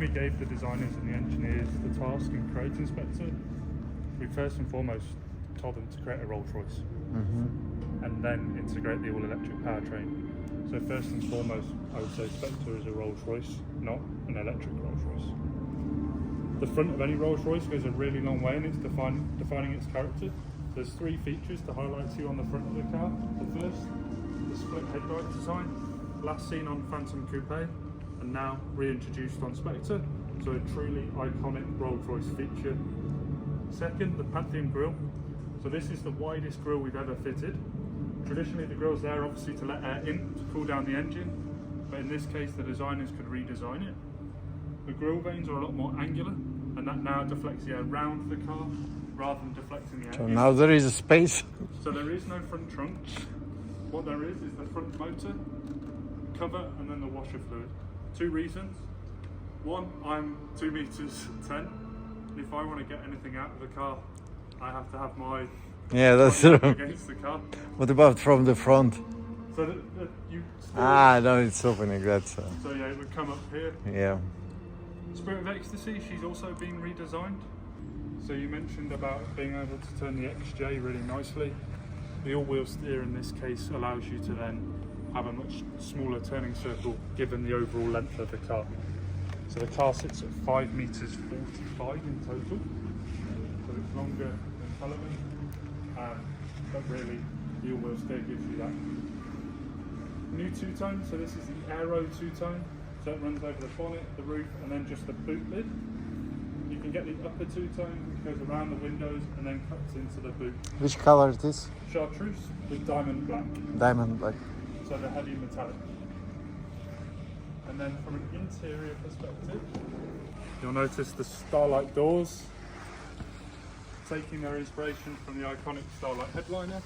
we gave the designers and the engineers the task in creating Spectre, we first and foremost told them to create a Rolls-Royce and then integrate the all-electric powertrain. So first and foremost, I would say Spectre is a Rolls-Royce, not an electric Rolls-Royce. The front of any Rolls-Royce goes a really long way in its defining its character. There's three features to highlight to you on the front of the car. The first, the split headlight design, last seen on Phantom Coupe and now reintroduced on Spectre, so a truly iconic Rolls-Royce feature. Second, the Pantheon grille. So this is the widest grille we've ever fitted. Traditionally the grille's there obviously to let air in, to cool down the engine, but in this case the designers could redesign it. The grille vanes are a lot more angular, and that now deflects the air round the car rather than deflecting the air. So now there is a space. So there is no front trunk. What there is the front motor, cover, and then the washer fluid. Two reasons. One, I'm 2 meters 10. And if I want to get anything out of the car, I have to have my That's true. against the car. What about from the front? So that you still, No, it's opening. That's so yeah, it would come up here. yeah. Spirit of Ecstasy, she's also been redesigned. So you mentioned about being able to turn the XJ really nicely. The all-wheel steer in this case allows you to then have a much smaller turning circle given the overall length of the car. So the car sits at 5 meters 45 in total. So it's longer than Sullivan, but really the all-wheel steer gives you that. New two-tone, so this is the Aero two-tone. So it runs over the bonnet, the roof, and then just the boot lid. You can get the upper two-tone, which goes around the windows and then cuts into the boot. Which color is this? Chartreuse with diamond black. Diamond black. So the heavy metallic. And then from an interior perspective, you'll notice the Starlight doors, taking their inspiration from the iconic Starlight headliner.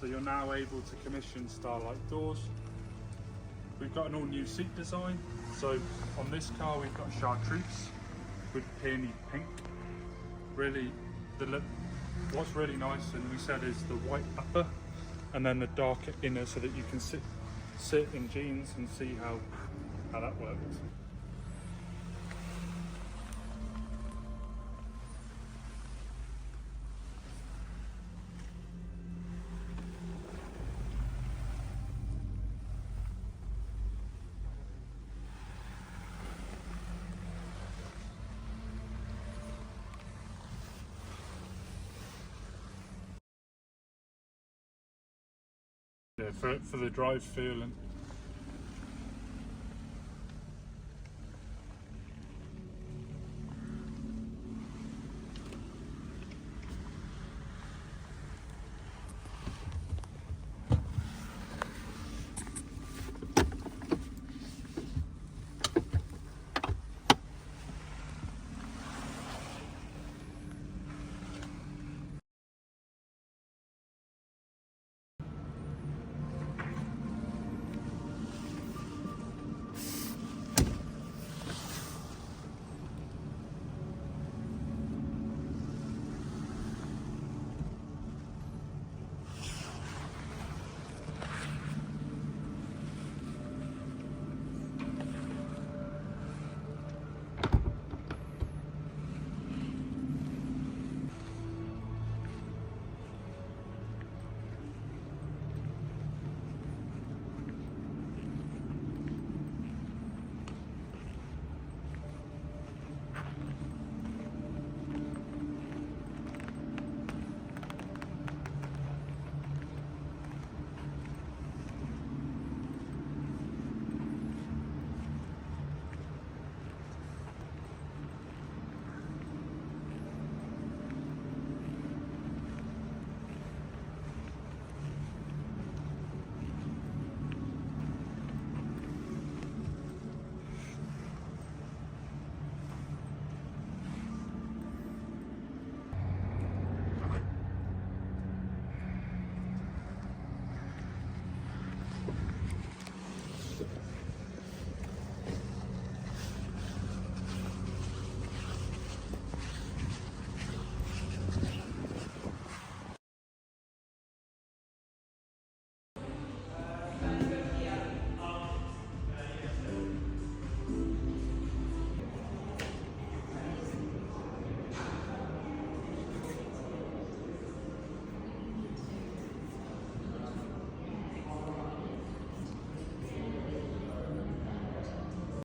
So you're now able to commission Starlight doors. We've got an all-new seat design. So on this car we've got chartreuse with peony pink. Really, what's really nice, and we said, is the white upper and then the darker inner, so that you can sit in jeans and see how that works. Yeah, for the drive feel, and